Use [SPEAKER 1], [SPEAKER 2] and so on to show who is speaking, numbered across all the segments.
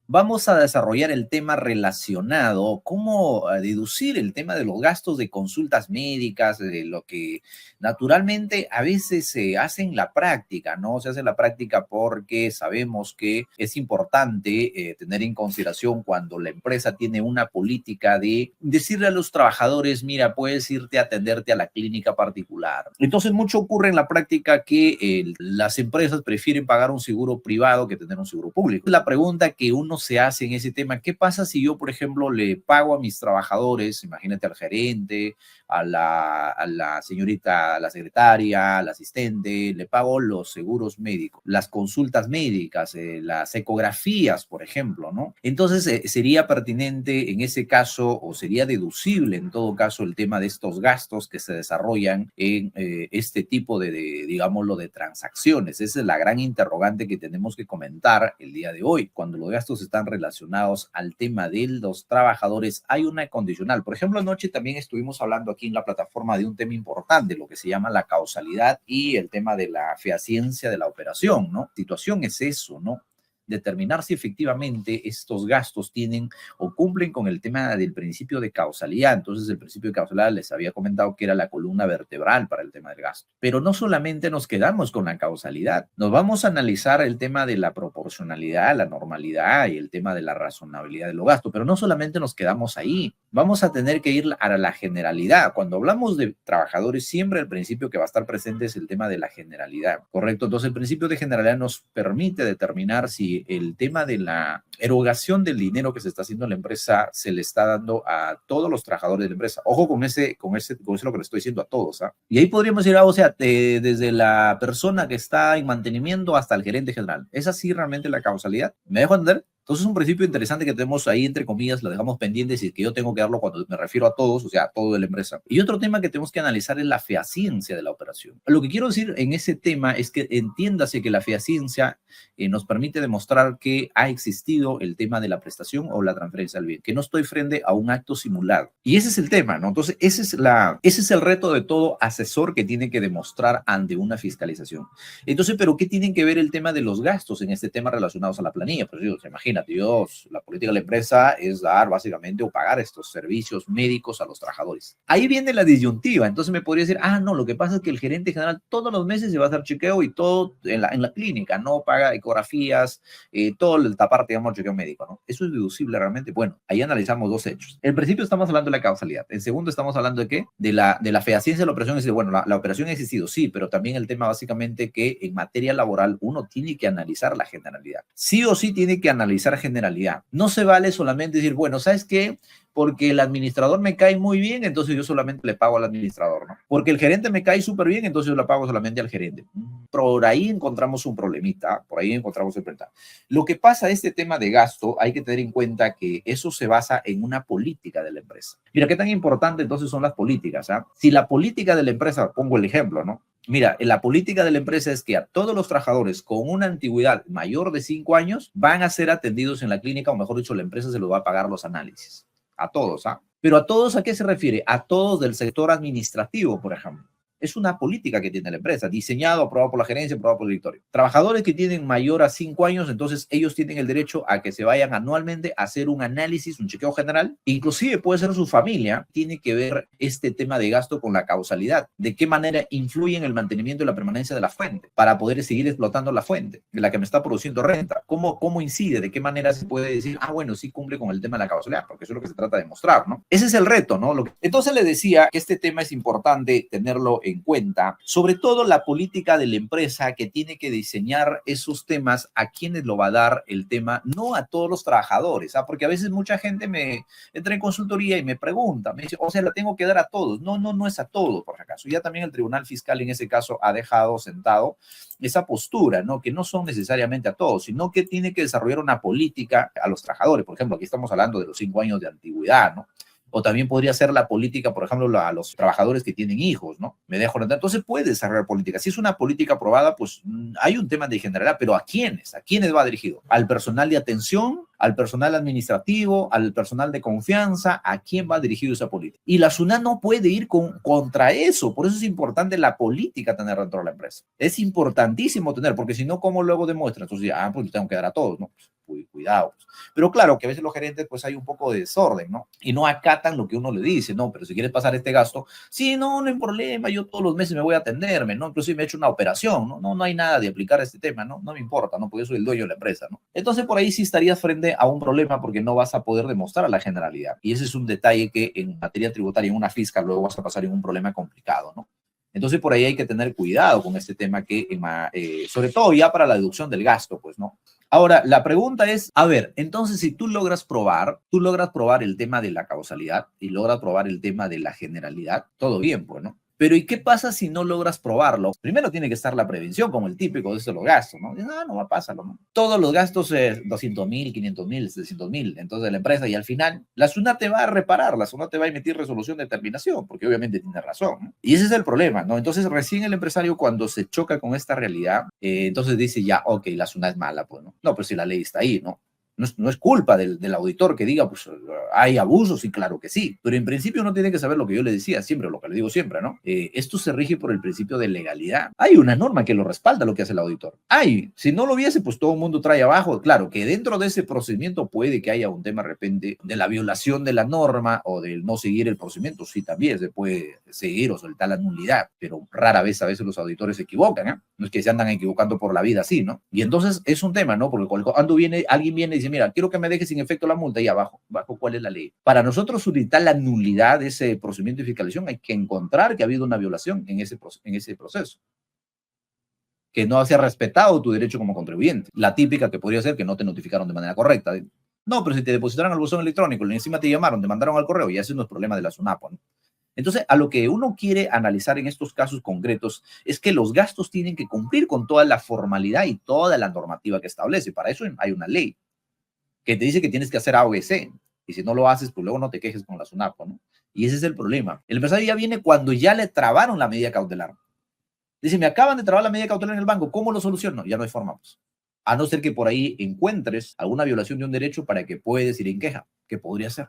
[SPEAKER 1] vamos a desarrollar el tema relacionado, cómo deducir el tema de los gastos de consultas médicas, de lo que naturalmente a veces se hace en la práctica, ¿no? Se hace en la práctica porque sabemos que es importante tener en consideración cuando la empresa tiene una política de decirle a los trabajadores, mira, puedes irte a atenderte a la clínica particular. Entonces, mucho ocurre en la práctica que las empresas prefieren pagar un seguro privado que tener un seguro público. La pregunta que uno se hace en ese tema, ¿qué pasa si yo, por ejemplo, le pago a mis trabajadores, imagínate al gerente, a la señorita, a la secretaria, al asistente, le pago los seguros médicos, las consultas médicas, las ecografías, por ejemplo, ¿no? Entonces, sería pertinente en ese caso, o sería deducible en todo caso, el tema de estos gastos que se desarrollan en este tipo digámoslo, de transacciones. Esa es la gran interrogante que tenemos que comentar el día de hoy. Cuando los gastos están relacionados al tema de los trabajadores, hay una condicional. Por ejemplo, anoche también estuvimos hablando aquí en la plataforma de un tema importante, lo que se llama la causalidad y el tema de la fehaciencia de la operación, ¿no? Situación es eso, ¿no? Determinar si efectivamente estos gastos tienen o cumplen con el tema del principio de causalidad. Entonces, el principio de causalidad les había comentado que era la columna vertebral para el tema del gasto. Pero no solamente nos quedamos con la causalidad, nos vamos a analizar el tema de la proporcionalidad, la normalidad y el tema de la razonabilidad de los gastos, pero no solamente nos quedamos ahí, vamos a tener que ir a la generalidad. Cuando hablamos de trabajadores, siempre el principio que va a estar presente es el tema de la generalidad, ¿correcto? Entonces, el principio de generalidad nos permite determinar si el tema de la erogación del dinero que se está haciendo en la empresa se le está dando a todos los trabajadores de la empresa. Ojo con eso lo que le estoy diciendo a todos, ¿ah? Y ahí podríamos ir, o sea, desde la persona que está en mantenimiento hasta el gerente general. ¿Es así realmente la causalidad? ¿Me dejo entender? Entonces es un principio interesante que tenemos ahí, entre comillas, lo dejamos pendiente, y que yo tengo que darlo cuando me refiero a todos, o sea, a todo de la empresa. Y otro tema que tenemos que analizar es la fehaciencia de la operación. Lo que quiero decir en ese tema es que entiéndase que la fehaciencia nos permite demostrar que ha existido el tema de la prestación o la transferencia del bien, que no estoy frente a un acto simulado. Y ese es el tema, ¿no? Entonces, ese es el reto de todo asesor que tiene que demostrar ante una fiscalización. Entonces, ¿pero qué tienen que ver el tema de los gastos en este tema relacionados a la planilla? Pues Dios, imagínate, Dios, la política de la empresa es dar básicamente o pagar estos servicios médicos a los trabajadores. Ahí viene la disyuntiva. Entonces me podría decir, no, lo que pasa es que el gerente general todos los meses se va a hacer chequeo y todo en la clínica, no paga ecografías, todo el taparte, digamos, el chequeo médico, ¿no? ¿Eso es deducible realmente? Bueno, ahí analizamos dos hechos. En principio estamos hablando de la causalidad. En segundo estamos hablando de qué? De la fehaciencia de la operación. Es decir, bueno, la operación ha existido, sí, pero también el tema básicamente que en materia laboral uno tiene que analizar la generalidad. Sí o sí tiene que analizar generalidad. No se vale solamente decir, bueno, ¿sabes qué? Porque el administrador me cae muy bien, entonces yo solamente le pago al administrador, ¿no? Porque el gerente me cae súper bien, entonces yo le pago solamente al gerente. Por ahí encontramos un problemita, por ahí encontramos el problema. Lo que pasa, este tema de gasto, hay que tener en cuenta que eso se basa en una política de la empresa. Mira, qué tan importante entonces son las políticas, ¿ah? Si la política de la empresa, pongo el ejemplo, ¿no? Mira, la política de la empresa es que a todos los trabajadores con una antigüedad mayor de 5 años van a ser atendidos en la clínica, o mejor dicho, la empresa se los va a pagar los análisis. A todos, ¿ah? Pero a todos, ¿a qué se refiere? A todos del sector administrativo, por ejemplo. Es una política que tiene la empresa, diseñado, aprobado por la gerencia, aprobado por el directorio. Trabajadores que tienen mayor a 5 años, entonces ellos tienen el derecho a que se vayan anualmente a hacer un análisis, un chequeo general. Inclusive puede ser su familia. Tiene que ver este tema de gasto con la causalidad. ¿De qué manera influye en el mantenimiento y la permanencia de la fuente para poder seguir explotando la fuente, de la que me está produciendo renta? ¿Cómo incide? ¿De qué manera se puede decir, bueno, sí cumple con el tema de la causalidad? Porque eso es lo que se trata de mostrar, ¿no? Ese es el reto, ¿no? Entonces le decía que este tema es importante tenerlo en cuenta, sobre todo la política de la empresa que tiene que diseñar esos temas a quienes lo va a dar el tema, no a todos los trabajadores, porque a veces mucha gente me entra en consultoría y me pregunta, me dice, o sea, la tengo que dar a todos. No es a todos, por acaso. Ya también el Tribunal Fiscal en ese caso ha dejado sentado esa postura, ¿no? Que no son necesariamente a todos, sino que tiene que desarrollar una política a los trabajadores. Por ejemplo, aquí estamos hablando de los 5 años de antigüedad, ¿no? O también podría ser la política, por ejemplo, a los trabajadores que tienen hijos, ¿no? Me dejo entender. Entonces puede desarrollar política. Si es una política aprobada, pues hay un tema de generalidad, pero ¿a quiénes? ¿A quiénes va dirigido? ¿Al personal de atención? ¿Al personal administrativo? ¿Al personal de confianza? ¿A quién va dirigido esa política? Y la SUNAT no puede ir contra eso. Por eso es importante la política tener dentro de la empresa. Es importantísimo tener, porque si no, ¿cómo luego demuestra? Entonces, pues le tengo que dar a todos, ¿no? cuidado. Pero claro, que a veces los gerentes pues hay un poco de desorden, ¿no? Y no acatan lo que uno le dice, no, pero si quieres pasar este gasto, sí, no, no hay problema, yo todos los meses me voy a atenderme, ¿no? Inclusive me he hecho una operación, ¿no? No, no hay nada de aplicar este tema, ¿no? No me importa, ¿no? Porque yo soy el dueño de la empresa, ¿no? Entonces por ahí sí estarías frente a un problema porque no vas a poder demostrar la generalidad. Y ese es un detalle que en materia tributaria, en una fiscal, luego vas a pasar en un problema complicado, ¿no? Entonces, por ahí hay que tener cuidado con este tema que, sobre todo ya para la deducción del gasto, pues, ¿no? Ahora, la pregunta es, a ver, entonces si tú logras probar el tema de la causalidad y logras probar el tema de la generalidad, todo bien, pues, ¿no? Pero ¿y qué pasa si no logras probarlo? Primero tiene que estar la prevención, como el típico de estos los gastos, ¿no? No, no va a pasarlo, ¿no? Todos los gastos, 200.000, 500.000, 700.000, entonces la empresa, y al final la SUNAT te va a reparar, la SUNAT te va a emitir resolución de terminación, porque obviamente tiene razón, ¿no? Y ese es el problema, ¿no? Entonces recién el empresario cuando se choca con esta realidad, entonces dice ya, ok, la SUNAT es mala, pues, ¿no? No, pero si la ley está ahí, ¿no? No es culpa del auditor que diga, pues hay abusos, y claro que sí, pero en principio uno tiene que saber lo que yo le decía siempre, lo que le digo siempre, ¿no? Esto se rige por el principio de legalidad. Hay una norma que lo respalda lo que hace el auditor. Si no lo hubiese, pues todo el mundo trae abajo. Claro que dentro de ese procedimiento puede que haya un tema de repente de la violación de la norma o del no seguir el procedimiento, sí también se puede seguir o soltar la nulidad, pero rara vez a veces los auditores se equivocan, ¿eh? No es que se andan equivocando por la vida así, ¿no? Y entonces es un tema, ¿no? Porque cuando alguien viene y dice, mira, quiero que me deje sin efecto la multa, y abajo, ¿cuál es la ley? Para nosotros solicitar la nulidad de ese procedimiento de fiscalización hay que encontrar que ha habido una violación en ese proceso, que no se ha respetado tu derecho como contribuyente. La típica que podría ser que no te notificaron de manera correcta. No, pero si te depositaron al buzón electrónico, encima te llamaron, te mandaron al correo, y ese no es problema de la SUNAPO, ¿no? Entonces, a lo que uno quiere analizar en estos casos concretos es que los gastos tienen que cumplir con toda la formalidad y toda la normativa que establece. Para eso hay una ley que te dice que tienes que hacer A, B, C. Y si no lo haces, pues luego no te quejes con la SUNAPO, ¿no? Y ese es el problema. El empresario ya viene cuando ya le trabaron la medida cautelar. Dice, me acaban de trabar la medida cautelar en el banco, ¿cómo lo soluciono? Ya no hay forma, pues. A no ser que por ahí encuentres alguna violación de un derecho para que puedas ir en queja, que podría ser.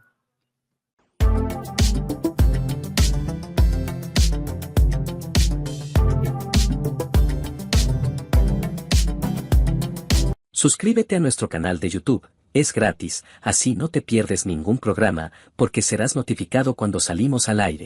[SPEAKER 2] Suscríbete a nuestro canal de YouTube, es gratis, así no te pierdes ningún programa, porque serás notificado cuando salimos al aire.